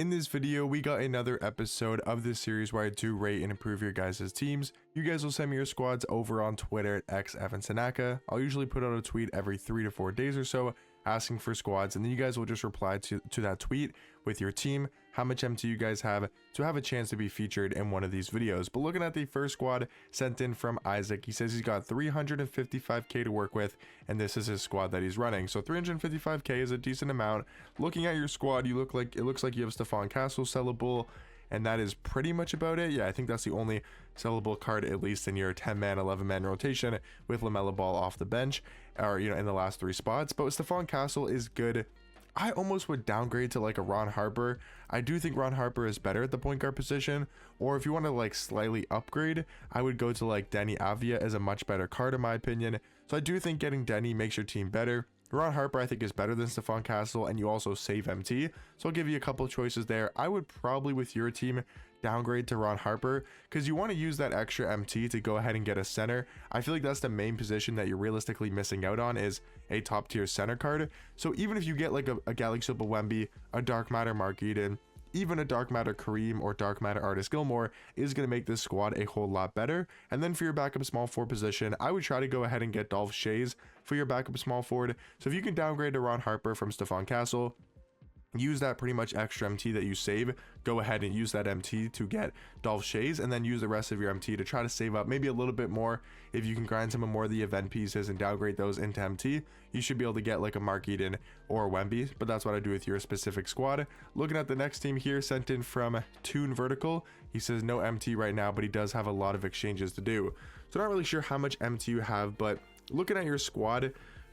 In this video, we got another episode of this series where I do rate and improve your guys' teams. You guys will send me your squads over on Twitter at xevansanaka. I'll usually put out a tweet every 3 to 4 days or so asking for squads, and then you guys will just reply to that tweet with your team, how much MT you guys have, to have a chance to be featured in one of these videos. But looking at the first squad sent in from Isaac, he says he's got 355k to work with, and this is his squad that he's running. So 355k is a decent amount. Looking at your squad, it looks like you have Stefan Castle sellable, and that is pretty much about it. Yeah, I think that's the only sellable card, at least in your 10-man, 11-man rotation, with LaMelo Ball off the bench, or, you know, in the last 3 spots. But Stefan Castle is good. I almost would downgrade to like a Ron Harper. I do think Ron Harper is better at the point guard position, or if you want to like slightly upgrade, I would go to like Denny Avdia as a much better card in my opinion. So I do think getting Denny makes your team better. Ron Harper I think is better than Stefan Castle, and you also save MT, so I'll give you a couple of choices there. I would probably, with your team, downgrade to Ron Harper because you want to use that extra MT to go ahead and get a center. I feel like that's the main position that you're realistically missing out on, is a top tier center card. So even if you get like a Galaxy Wemby, a Dark Matter Mark Eden, even a Dark Matter Kareem or Dark Matter Artis Gilmore is going to make this squad a whole lot better. And then for your backup small forward position, I would try to go ahead and get Dolph Shays for your backup small forward. So if you can downgrade to Ron Harper from Stefan Castle, use that pretty much extra MT that you save, go ahead and use that MT to get Dolph Shays, and then use the rest of your MT to try to save up maybe a little bit more. If you can grind some more of the event pieces and downgrade those into MT, you should be able to get like a Mark Eden or a Wemby, but that's what I do with your specific squad. Looking at the next team here, sent in from Toon Vertical, he says no MT right now, but he does have a lot of exchanges to do. So not really sure how much MT you have, but looking at your squad,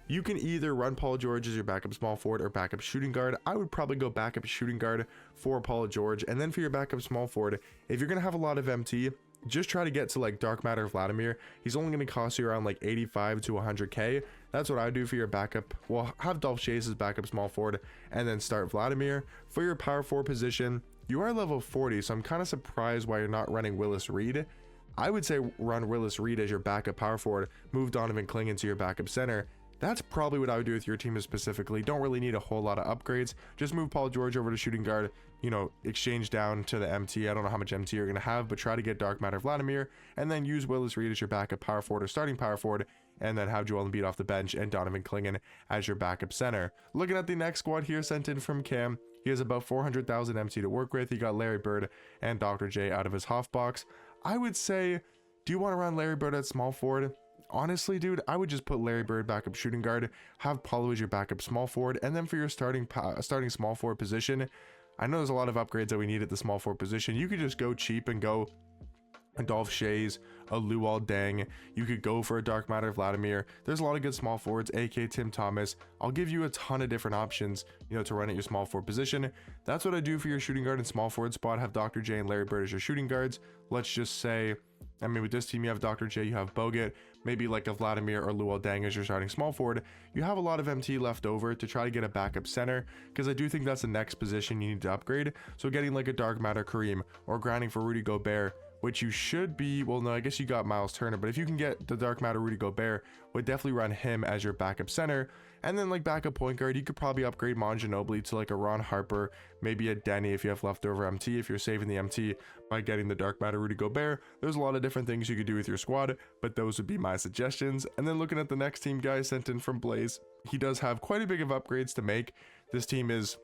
you can either run Paul George as your backup small forward or backup shooting guard. I would probably go backup shooting guard for Paul George. And then for your backup small forward, if you're going to have a lot of MT, just try to get to like Dark Matter Vladimir. He's only going to cost you around like 85 to 100k. That's what I do for your backup. Well, have Dolph Shays as backup small forward and then start Vladimir. For your power forward position, you are level 40, so I'm kind of surprised why you're not running Willis Reed. I would say run Willis Reed as your backup power forward, move Donovan Clingan to your backup center. That's probably what I would do with your team specifically. Don't really need a whole lot of upgrades. Just move Paul George over to shooting guard, you know, exchange down to the MT. I don't know how much MT you're going to have, but try to get Dark Matter Vladimir, and then use Willis Reed as your backup power forward or starting power forward, and then have Joel Embiid off the bench and Donovan Clingan as your backup center. Looking at the next squad here sent in from Cam, he has about 400,000 MT to work with. He got Larry Bird and Dr. J out of his Hoff box. I would say, do you want to run Larry Bird at small forward? Honestly, dude, I would just put Larry Bird backup shooting guard, have Paulo as your backup small forward, and then for your starting small forward position, I know there's a lot of upgrades that we need at the small forward position. You could just go cheap and go a Dolph Shays, a Luol Deng. You could go for a Dark Matter Vladimir. There's a lot of good small forwards, AK Tim Thomas. I'll give you a ton of different options, you know, to run at your small forward position. That's what I do for your shooting guard and small forward spot. Have Dr. J and Larry Bird as your shooting guards. Let's just say, I mean, with this team, you have Dr. J, you have Bogut, maybe like a Vladimir or Luol Deng as your starting small forward. You have a lot of MT left over to try to get a backup center, because I do think that's the next position you need to upgrade. So getting like a Dark Matter Kareem or grinding for Rudy Gobert, which you should be, well, no, I guess you got Miles Turner, but if you can get the Dark Matter Rudy Gobert, would definitely run him as your backup center. And then like backup point guard, you could probably upgrade Mon Ginobili to like a Ron Harper, maybe a Denny if you have leftover MT, if you're saving the MT by getting the Dark Matter Rudy Gobert. There's a lot of different things you could do with your squad, but those would be my suggestions. And then looking at the next team, guys, sent in from Blaze, he does have quite a bit of upgrades to make. This team is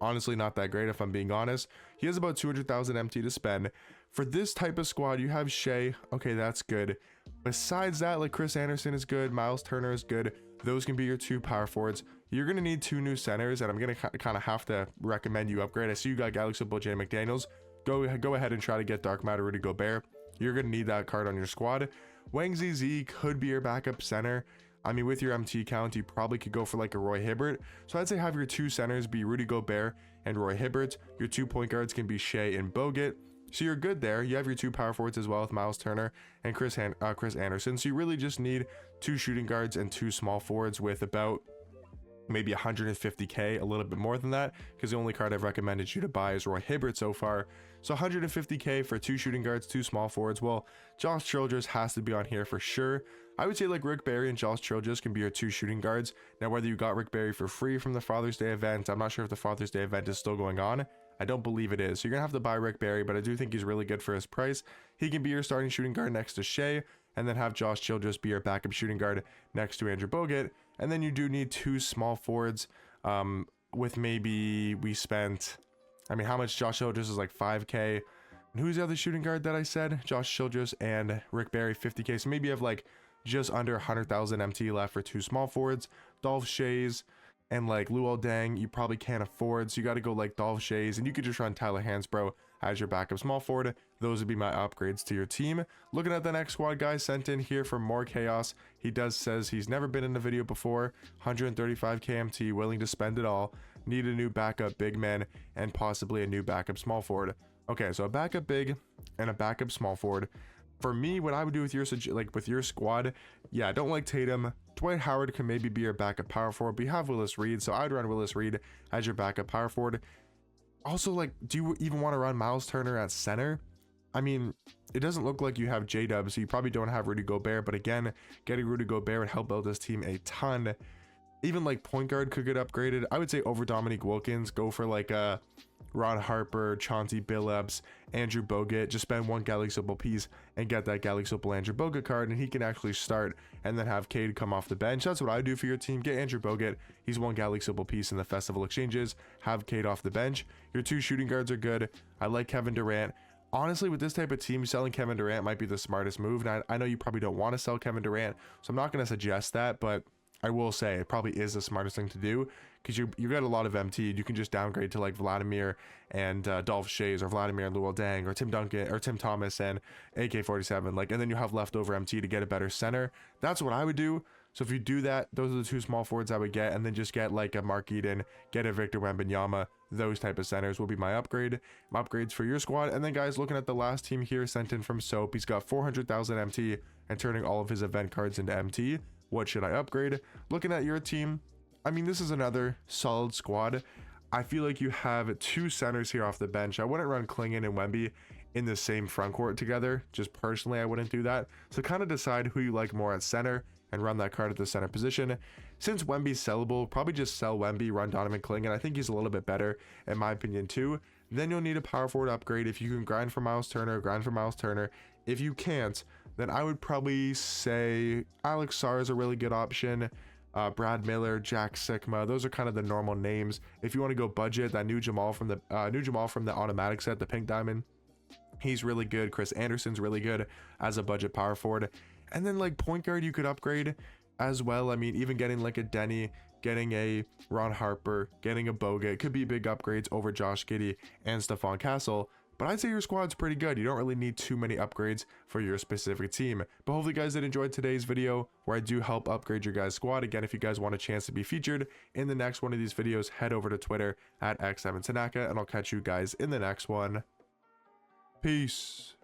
honestly not that great, if I'm being honest. He has about 200,000 MT to spend. For this type of squad, you have Shea. Okay, that's good. Besides that, like Chris Anderson is good, Miles Turner is good. Those can be your 2 power forwards. You're going to need 2 new centers, and I'm going to kind of have to recommend you upgrade. I see you got Galaxy Bull J McDaniels. Go ahead and try to get Dark Matter Rudy Gobert. You're going to need that card on your squad. Wang ZZ could be your backup center. I mean, with your MT count, you probably could go for like a Roy Hibbert. So I'd say have your 2 centers be Rudy Gobert and Roy Hibbert. Your 2 point guards can be Shea and Bogut. So you're good there. You have your 2 power forwards as well with Miles Turner and Chris Anderson. So you really just need 2 shooting guards and 2 small forwards with about maybe 150k, a little bit more than that, because the only card I've recommended you to buy is Roy Hibbert so far. So 150k for 2 shooting guards, 2 small forwards. Well, Josh Childress has to be on here for sure. I would say like Rick Barry and Josh Childress can be your 2 shooting guards. Now, whether you got Rick Barry for free from the Father's Day event, I'm not sure if the Father's Day event is still going on. I don't believe it is. So you're going to have to buy Rick Barry, but I do think he's really good for his price. He can be your starting shooting guard next to Shea, and then have Josh Childress be your backup shooting guard next to Andrew Bogut. And then you do need 2 small forwards, with maybe we spent, I mean, how much Josh Childress is like 5K. And who's the other shooting guard that I said? Josh Childress and Rick Barry, 50K. So maybe you have like just under 100,000 MT left for 2 small forwards. Dolph Shays and like Luol Deng, you probably can't afford. So you got to go like Dolph Shays, and you could just run Tyler Hansbrough as your backup small forward. Those would be my upgrades to your team. Looking at the next squad, guys, sent in here for more chaos. He says he's never been in a video before. 135 KMT, willing to spend it all. Need a new backup big man and possibly a new backup small forward. Okay, so a backup big and a backup small forward. For me, what I would do with your squad, yeah, I don't like Tatum. Dwight Howard can maybe be your backup power forward, but you have Willis Reed, so I'd run Willis Reed as your backup power forward. Also, like, do you even want to run Miles Turner at center? I mean, it doesn't look like you have J-Dub, so you probably don't have Rudy Gobert, but again, getting Rudy Gobert would help build this team a ton. Even like point guard could get upgraded. I would say over Dominique Wilkins, go for like a Ron Harper, Chauncey Billups, Andrew Bogut. Just spend 1 Galaxy Opal piece and get that Galaxy Opal Andrew Bogut card, and he can actually start, and then have Cade come off the bench. That's what I do for your team. Get Andrew Bogut. He's 1 Galaxy Opal piece in the festival exchanges. Have Cade off the bench. Your 2 shooting guards are good. I like Kevin Durant. Honestly, with this type of team, selling Kevin Durant might be the smartest move. And I know you probably don't want to sell Kevin Durant, so I'm not going to suggest that, but I will say it probably is the smartest thing to do, because you got a lot of MT. You can just downgrade to like Vladimir and Dolph Shays, or Vladimir and Luol Deng, or Tim Duncan, or Tim Thomas and AK-47, like, and then you have leftover MT to get a better center. That's what I would do. So if you do that, those are the 2 small forwards I would get, and then just get like a Mark Eden, get a Victor Wembanyama. Those type of centers will be my upgrades for your squad. And then, guys, looking at the last team here, sent in from Soap, he's got 400,000 MT and turning all of his event cards into MT. What should I upgrade? Looking at your team, I mean, this is another solid squad. I feel like you have 2 centers here off the bench. I wouldn't run Klingon and Wemby in the same front court together. Just personally, I wouldn't do that. So kind of decide who you like more at center and run that card at the center position. Since Wemby's sellable, probably just sell Wemby, run Donovan Klingon. I think he's a little bit better, in my opinion, too. Then you'll need a power forward upgrade. If you can grind for Miles Turner, grind for Miles Turner. If you can't, then I would probably say Alex Sarr is a really good option. Brad Miller, Jack Sikma, those are kind of the normal names. If you want to go budget, that new Jamal from the automatic set, the pink diamond, he's really good. Chris Anderson's really good as a budget power forward. And then like point guard, you could upgrade as well. I mean, even getting like a Denny, getting a Ron Harper, getting a Bogut could be big upgrades over Josh Giddey and Stephon Castle. But I'd say your squad's pretty good. You don't really need too many upgrades for your specific team. But hopefully you guys did enjoy today's video, where I do help upgrade your guys' squad. Again, if you guys want a chance to be featured in the next one of these videos, head over to Twitter at X7Tanaka, and I'll catch you guys in the next one. Peace.